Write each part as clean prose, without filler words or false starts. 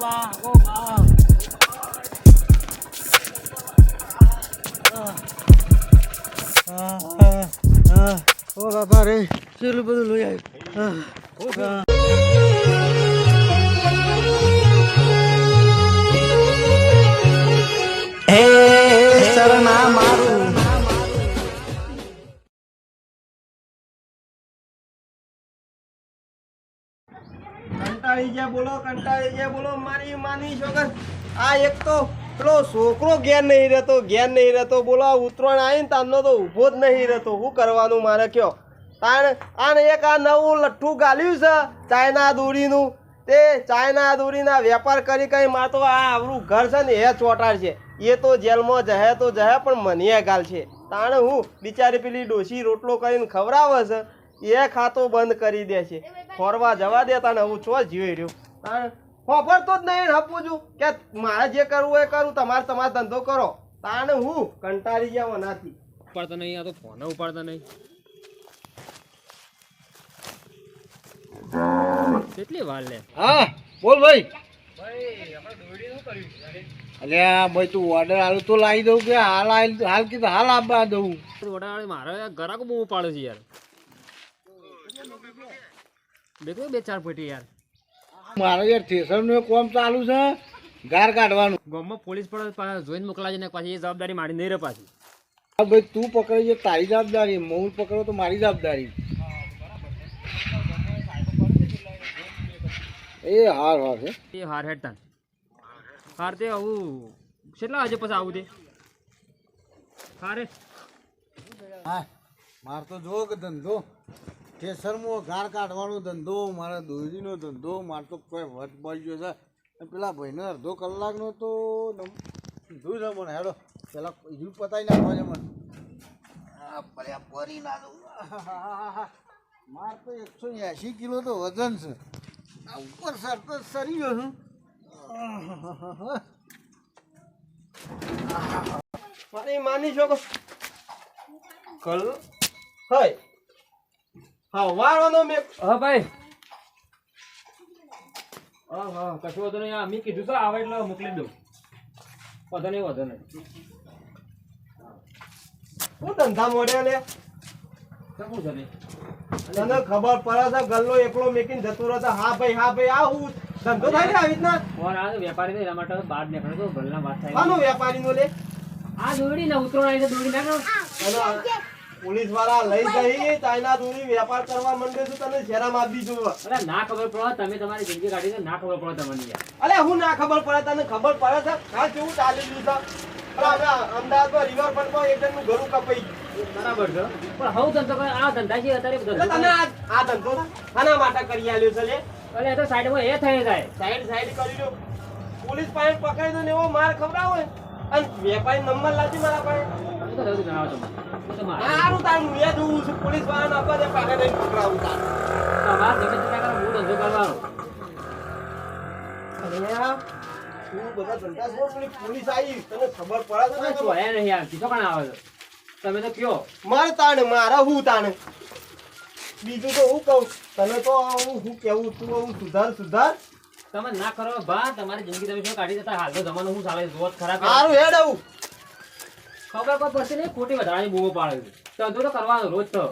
ઓ બાપા રે કેટલું બધું લઈ આવ્યું. હે શરણા મારું કંટાળી ગયા બોલો મારી માની છોકર. આ એક તો પેલો છોકરો ઘેર નહીં રહેતો બોલો. આ ઉતરાણ આવી ને તારનો તો ઊભો જ નહીં રહેતો. શું કરવાનું મારે કયો તાણ. આને એક આ નવું લઠ્ઠું ગાલ્યું છે ચાઇના દોરીનું. તે ચાઇના દોરીના વેપાર કરી માર તો આ આવડું ઘર છે ને એ ચોટાડ છે. એ તો જેલમાં જહે તો જહે પણ મને ગાલ છે. તાણે હું બિચારી પેલી ડોશી રોટલો કરીને ખવડાવે છે એ ખાતો બંધ કરી દે છે. ફરવા જવા દે તાને હું છો જીવી રહ્યો. તાણે ખબર જ નહીં હપું છું કે મારે જે કરવું એ કરું. તમારો ધંધો કરો. તાણે હું કંટાળી ગયા નથી. ઉપાડતા નહીં. આ તો ફોન ઉપાડતા નહીં. કેટલી વાર લે? હા બોલ ભાઈ. અલ્યા ભાઈ તું ઓર્ડર આલું તો લાવી દઉં કે હાલ કીધું હાલ આપવા દઉં. ઓર્ડર મારે ગરાક બહુ પાડે છે યાર. દેખો 2-4 પેટી યાર. મારે યાર થેસર નું કામ ચાલુ છે. ગાર કાઢવાનું. ગામમાં પોલીસ પણ જોઈને મોકલાજે ને પાછી એ જવાબદારી મારી નહીં રહે પાછી. હા ભાઈ તું પકડી છે તારી જવાબદારી. હું પકડો તો મારી જવાબદારી. એ હાર છે એ હાર હેડતા હાર તે આવું કેટલા વાગે પછી આવું તે હારે. હા મારે તો જો કે ધંધો કેસરમાં ગાર કાઢવાનો ધંધો, મારા દોરીનો ધંધો. મારે તો કોઈ વધ પડી ગયો છે. પેલા ભાઈને અડધો કલાકનો તો કીધું છે મને હેડો પેલા હજુ પતાવી નાખવા છે મને. ભર્યા પરી ના દઉં. મારે તો 180 કિલો તો વજન છે. ઉપર સર તો સરી ગયો છું. મારી માની છો કલ હોય. હા વાળવાનો મેં. હા ભાઈ. હા કશું વધુ નહીં. મેં કીધું તો આવે એટલે મોકલી દઉં. વધુ નહીં. શું ધંધા મોડ્યા લે? શું છે તને ખબર પડે છે ગલ્લો એકલો મેકીને જતો રહે. હા ભાઈ આ હું ધંધો થાય ને આવી રીતના. ફોન આવે વેપારી ને એના માટે બહાર નીકળે તો ભલના વાત થાય. આનો વેપારી નો લે આ દોડી ને ઉતરણ આવી દોડી નાખો. પોલીસ વાળા લઈ જઈ ચાઇના દોરી વેપાર કરવા માંડે છે. તને શેરામ આપી દીધું. અરે ના ખબર પડે તમે તમારી જિંદગી કાઢી તો ના ખબર પડે તમને યાર. અરે હું ના ખબર પડે તને ખબર પડે છે. હા કેવું ચાલેલું છે. અમદાવાદમાં રિવરફ્રન્ટમાં એક જણનું ઘરું કપાઈ ગયું. બરાબર છે પણ હું ધંધો કરે આ ધંધા છે અત્યારે તને આ ધંધો આના માટે કરી આલ્યો છે લે. અરે તો સાઈડમાં એ થઈ જાય. સાઈડ કરી લો. પોલીસ પાસે પકડી દો ને એવો માર ખવડાવો અને વેપારી નંબર લાજી મારા પાસે. તો જલ્દી જણાવો તમે. સારું તારું એ જોવું છું. પોલીસ વાળાને આપવા દે પાછા જઈને પકડાવું તારું. તમારે ગમે તે કરો હું ધંધો કરવાનો. બધા ધંધા છોડ. પોલીસ આવી તને ખબર પડે છે શું હે નહીં યાર કીધો કાણ આવે તમે તો કયો મારે તાણે મારા હું તાણે બીજું તો હું કહું તને તો હું કેવું તું હું સુધાર તમે ના કરો ભા તમારી જિંદગી તમે શું કાઢી દેતા. હાલ તો જમાનો શું ચાલે જોત ખરાબ. સારું હેડ આવું ખબર કોઈ પડશે નહીં. ખોટી વધારાની બૂમો પાડે છે ધંધો તો કરવાનો રોજ તો.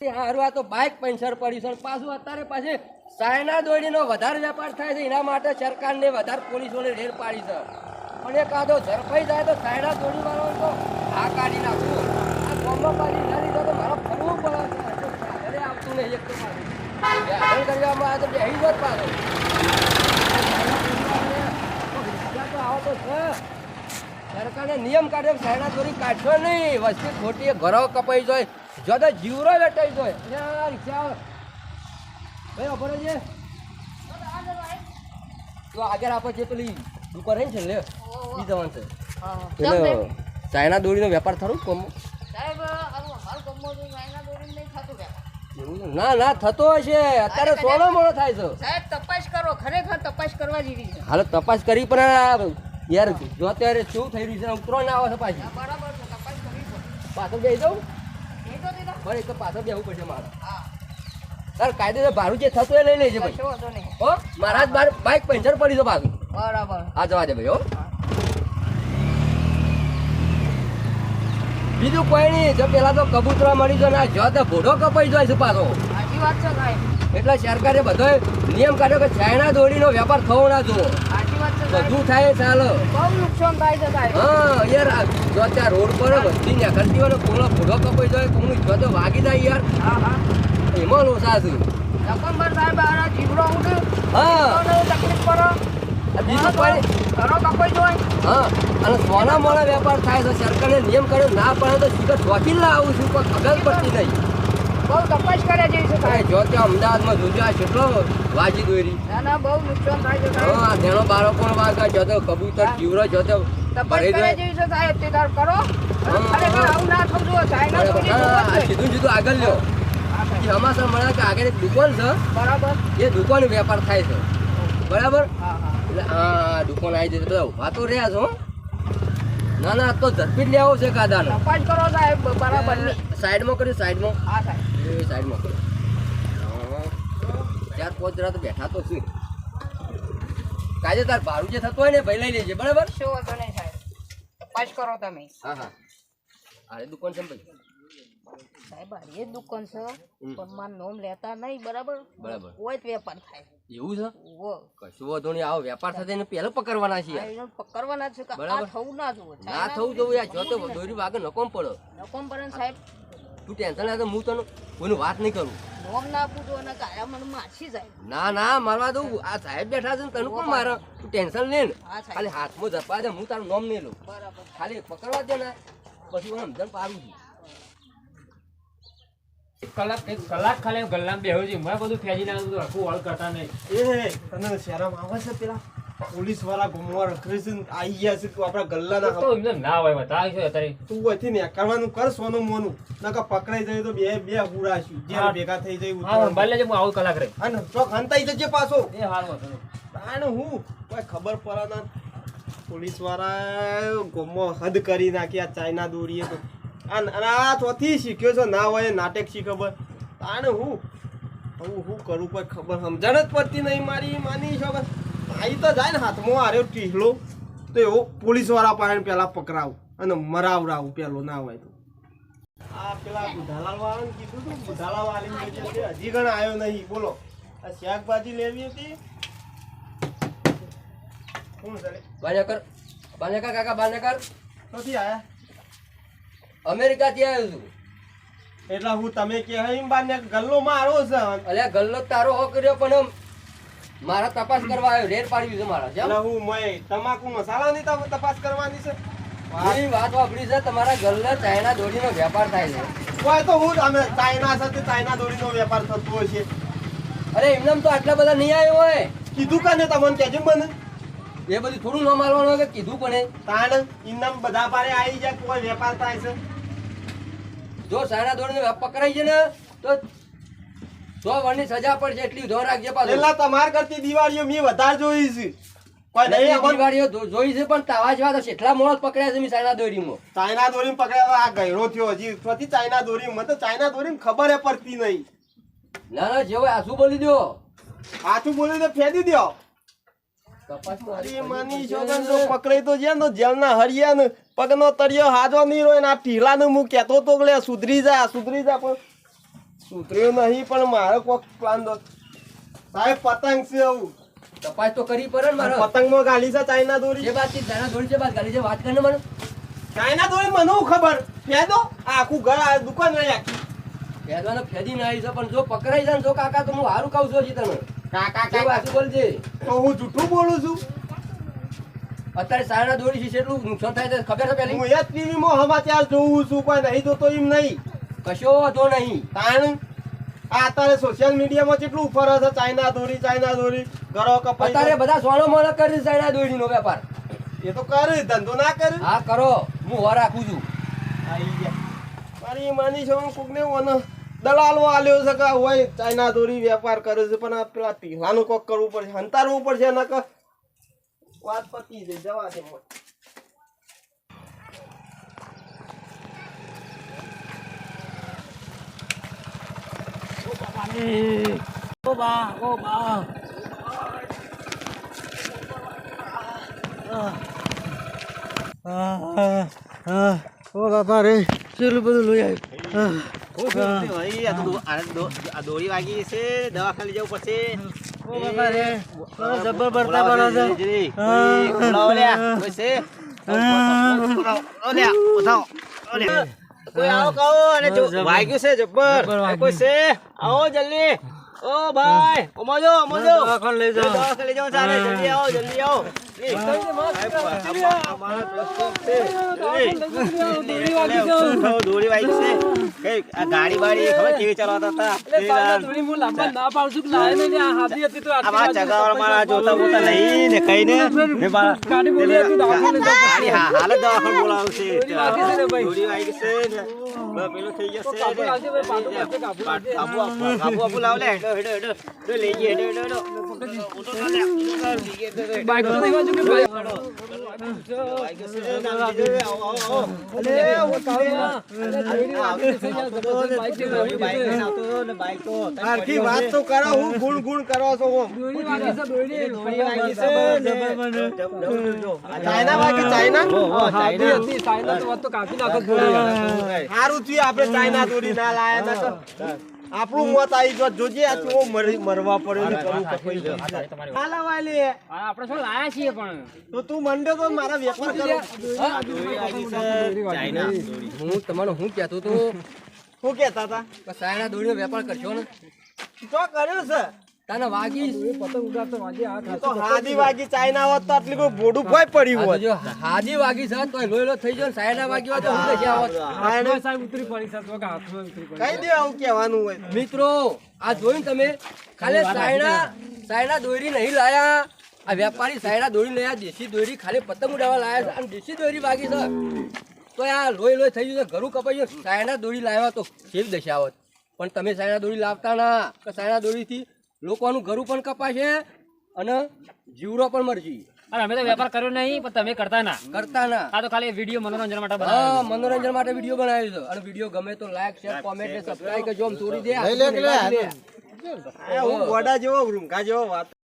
સારું આ તો બાઇક પંચર પડી છે પાછું અત્યારે પાછી ચાઇના દોરીનો વધારે વેપાર થાય છે. એના માટે સરકારને વધારે પોલીસોને રેડ પાડી છે. પણ એક આદો ઝડપાઈ જાય તો ચાઇના દોરી વાળો તો આ કાઢી નાખવું. આ ગામમાં પાછી ના લીધો તો મારે ફરવું પડે છે. સાધને આવતું નહીં એક તો પાછું હાજર કરવામાં આવે તો બેસી જ પાછો તો આવો તો છે. સરકારે નિયમ કાઢ્યો ચાઇના દોરી કાઢશો નહીં. વસ્તી ખોટી ઘરો કપાઈ જાય જો તો જીવરો વેટાઈ જાય. રિક્ષા ભાઈ અપરે છે તો આગળ આપણે જે પેલી દુકાન રહી છે લે ઈ જવાનું છે. એટલે ચાઇના દોરીનો વેપાર થયું કોમ ના થતો હશે. અત્યારે સોનો મોડો થાય છે. સાહેબ તપાસ કરો. ખરેખર તપાસ કરવા જેવી છે. હાલ તપાસ કરી પણ યાર જો અત્યારે શું થઈ રહ્યું છે. ઉતરો ના આવે છે પાછી. બરાબર છે. તપાસ કરવી પડે. પાછળ બેસી જાઉં એ તો દીધા. પણ એક તો પાછળ બેસવું પડશે મારે. હા તાર કાયદેસર ભાડું જે થતું એ લઈ લેજે ભાઈ. કશો વાંધો નહીં. હો મારા જ બાઈક પંચર પડી છે પાછું. બરાબર. હા જવા દે ભાઈ હો. બીજું કોઈ નહીં, જો પેલા તો કબૂતરા મળી જાય ને જો તો ભોડો કપાઈ જાય છે પાછો. સાચી વાત છે સાહેબ. એટલે સરકારે બધો નિયમ કાઢ્યો કે ચાઇના દોરીનો વેપાર થવો ના જોવો. સાચી વાત છે સાહેબ. બધું થાય ચાલો. બહુ નુકસાન થાય છે સાહેબ. હા યાર જો ત્યાં રોડ પર બધી નીકળતી હોય ને કોનો ભોડો કપાઈ જાય કોનું જો તો વાગી જાય યાર. હા હા. એમાં લોસા છે. રકમભર સાહેબ આ જીવડો ઉઠે. હા તકલીફ પડે. આ બીજું કોઈ ઘરો કપાઈ જાય. હા અને સોના મોના વેપાર થાય છે સરકારે નિયમ કર્યો ના પડે તો સીધો ચોકીને આવું છું કોઈ ખબર પડતી નહીં. બહુ તપાસ કર્યા જેવી છે સાહેબ. જો ત્યાં અમદાવાદમાં જોજો આ કેટલો વાજી દોરી. ના ના બહુ નુકસાન થાય છે સાહેબ. હા તેનો બાળકો વાગા જો તો કબૂતર જીવરો જો તો તપાસ ભરી કર્યા જાય. જેવી છે સાહેબ. તે તાર કરો. ખરેખર આવું ના થવું જોઈએ. ચાઇના દોરી જોવો જ હા, નહીં. સીધું સીધું આગળ લ્યો. હા, સાહેબ. એ હમાસા મળે કે આગળ એક દુકાન છે બરાબર. એ દુકાન વેપાર થાય છે બરાબર. હા હા. એટલે આ દુકાન આવી જશે બધા ઉભા તો રહ્યા છો. ના ના આ તો ઝડપી જ લેવો છે કાદાનો. તપાસ કરો સાહેબ બરાબર ની. સાઈડમાં કર્યું સાઈડમાં હા સાહેબ. એ સાઈડમાં કર્યું. ચાર પાંચ જરા તો બેઠા તો શું કાજે તાર ભાડું જે થતું હોય ને ભાઈ લઈ લેજે બરાબર. શું વાંધો નહીં સાહેબ. તપાસ કરો તમે. હા હા અરે દુકાન છે ને ભાઈ. સાહેબ આ એ દુકાન છે પણ મારું નામ લેતા નહીં બરાબર. બરાબર કોઈ જ વેપાર થાય. એવું છે ઓ કશું વાંધો નહીં આવો વેપાર થશે એને પહેલો પકડવાના છીએ. આ એને પકડવાના છે કે આ બરાબર. થવું ના જોઈએ. ના થવું જવું યાર જો તો દોરી વાગે નકોમ પડો. નકોમ પર સાહેબ તું ટેન્શન લે તો હું તને કોઈની વાત નહીં કરું. નોમ ના આપું તો અને કાયા મને માછી જાય. ના ના મારવા દઉં આ સાહેબ બેઠા છે ને તને કોણ મારે તું ટેન્શન લે ને હા સાહેબ. ખાલી હાથમાં જપવા દે હું તારું નામ નહીં લઉં બરાબર. ખાલી પકડવા દે ને પછી હું સમજણ પાડું છું. એક કલાક ખાલી ગલ્લામાં બેહું છું મને બધું ફેજી નાખું તો આખું વળ કરતા નહીં. એ તને શરમ આવે છે પેલા પોલીસ વાળા ગુમવા રખડે છે ને આઈ ગયા છે તું આપણા ગલ્લાના તો એમને ના હોય બતાવી છે અત્યારે. તું અહીંથી નીકળવાનું કર સોનું મોનું નકર પકડાઈ જાય તો બે ઉડાશું જેલ ભેગા થઈ જાય હા સંભાળી લેજે હું આવું કલાક રહી. અને ચોક હંતાઈ જજે પાછો. એ હાલ વાંધો નહીં. તાણ હું કોઈ ખબર પડે ના પોલીસ વાળા ગોમો હદ કરી નાખી આ ચાઇના દોરીએ તો અને આ ચોથી શીખ્યો છે ના હોય નાટક શી ખબર તાણ હું કરું કોઈ ખબર સમજણ જ પડતી નહીં મારી માની છો આવી તો જાય ને હાથમાં હાર્યો ટીહલો તો એવો પોલીસ વાળા પાસે પેલા પકડાવું અને મરાવરાવું પેલો ના હોય તો આ પેલા બુધાલાલ વાળાને કીધું તું બુધાલાલ વાળી હજી ઘણા આવ્યો નહીં બોલો આ શાકભાજી લેવી હતી કોણ ચાલે બાનેકર કાકા બાનેકર નથી આયા અમેરિકાથી આવ્યો છું. એટલે હું તમે કે એમ બાને ગલ્લો મારો છે અલ્યા ગલ્લો તારો હો કર્યો પણ મારા તપાસ કરવા આવ્યો રેડ પાડ્યું છે મારા એટલે હું મય તમાકુ મસાલાની તપાસ કરવાની છે મારી વાત વાપરી છે તમારા ગલ્લા ચાઇના દોરીનો વેપાર થાય છે. કોઈ તો હું અમે ચાઇના સાથે ચાઇના દોરીનો વેપાર થતો હોય છે અરે એમને તો આટલા બધા નહીં આવ્યો હોય કીધું કાને તમને કેજો મને એ બધું થોડું ન મારવાનું હોય કે કીધું પણ તાણ ઇનામ બધા પારે આવી જાય કોઈ વેપાર થાય છે જો ચાઇના દોરીનો પકડાઈ છે ને તો 100 વર્ષની સજા પડશે એટલી ધોર રાખજે પાછું. એટલે તમાર કરતી દિવાળીઓ મેં વધારે જોઈ છે કોઈ નહીં અમન દિવાળીઓ જોઈ છે પણ તાવા જેવા તો કેટલા મોણસ પકડ્યા છે મેં ચાઇના દોરીમાં. ચાઇના દોરી પકડ્યા આ ગયરો થયો હજી પછી ચાઇના દોરી મને તો ચાઇના દોરી ખબર એ પડતી નહીં ના ના જેવો આ શું બોલી દો આછું બોલી તો ફેદી દો તપાસ તો અરે માની છોકરા જો પકડાઈ તો જ્યાં તો જેલના હરિયા ને પગનો તળિયો હાજો નહીં રોય ને આ ઢીલાનું હું કહેતો તો કે લે સુધરી જા પણ સુધર્યો નહીં પણ મારો કોક પ્લાન દો સાહેબ પતંગ છે આવું તપાસ તો કરી પડે ને મારે. પતંગમાં ગાલી છે ચાઇના દોરી જે વાત ચાઇના દોરી છે વાત ગાલી છે વાત કરીને મને ચાઇના દોરી મને હું ખબર ફેદો આખું ઘર આ દુકાન રહી આખી ભેદવાનો ફેદી ના આવી છે પણ જો પકડાઈ જાય ને જો કાકા તો હું હારું કહું છું હજી તને કાકા કેવું આખું બોલજે તો હું જૂઠું બોલું છું અત્યારે ચાઇના દોરી છે એટલું નુકસાન થાય છે ખબર છે હું પેલી એ જ ટીવીમાં સમાચાર જોઉં છું કોઈ નહીં જોતો એમ નહીં કશો વાંધો નહીં. તાણ આ અત્યારે સોશિયલ મીડિયામાં કેટલું ફરે છે ચાઇના દોરી ઘરો કપાઈ અત્યારે બધા સોનો મોનો કરે છે ચાઇના દોરીનો વેપાર. એ તો કરે ધંધો ના કરે હા કરો હું હો રાખું છું. આઈ ગયા મારી માની છે હું કોકને ઓનો દલાલો આલ્યો છે કે હોય ચાઇના દોરી વેપાર કરે છે પણ આ પેલા ટીલાનું કોક કરવું પડશે હંતારવું પડશે નકર વાત પતી જાય જવા દે મને. દોરી વાગી છે, દવાખાને જવું પડશે. વાગ્યું છે જબ્બર. કોઈ છે? આવો જલ્દી. ઓ ભાઈ, ઓમોજો દવાખાને લઈ જાઓ સારે. જલ્દી આવો, જલ્દી આવો. દોરી વાગી છે. કઈ આ ગાડી બાડી ખબર કેવી ચલાવતા હતા? આમાં ચગાવવામાં જોતા બોતા નહીં ને કઈ ને હાલ દવાખાને બોલાવું છે. દોરી વાગી છે ને પેલું થઈ જશે. આબુ લાવ લે. લઈ ગયે. વાત તો કરો. હું ગુણ કરો છો. ચાઇના વાગી ચાઇના સારું થયું આપડે ચાઇના દોરી ના લાયા. આપણું મોત આવી જો જોજે. આ તો મરવા પડ્યો. આપણે શું લાયા છીએ પણ તો તું મંડ્યો તો મારા વેપાર કરો. હું તમારો હું કહેતો તો શું કેતા હતા? કે સાયણા દોડીનો વેપાર કરશો ને તો કર્યો છે. તને વાગી તો હાદી વાગી ચાઇના હોત તો આટલી કોઈ બોડું કોઈ પડ્યું હોત. જો હાજી વાગી છે તો લોહી થઈ જાય. સાયણા વાગી હોય તો હું કઈ આવત. કઈ દે આવું કહેવાનું હોય. મિત્રો આ જોઈને તમે ખાલી સાયણા દોરી નહીં લાયા. આ વેપારી સાયણા દોરી લાયા. દેશી દોરી ખાલી પતંગ ઉડાવવા લાયા છે અને દેશી દોરી વાગી છે તો આ લોહી થઈ ગયું છે. ઘરું કપાઈ ગયું. સાયણા દોરી લાવ્યા તો કેવી દશા આવત. પણ તમે સાયણા દોરી લાવતા ના. કે સાયણા દોરીથી લોકોનું ઘરું પણ કપાશે અને જીવરો પણ મરશે. અરે અમે તો વેપાર કર્યો નહીં પણ તમે કરતા ના. આ તો ખાલી વિડીયો મનોરંજન માટે હા, મનોરંજન માટે વિડીયો બનાવ્યો છે. અને વિડીયો ગમે તો લાઈક શેર કોમેન્ટ ને સબસ્ક્રાઇબ કરજો. આમ તોડી દે. હું ગોડા જેવો રૂંગા જેવો વાત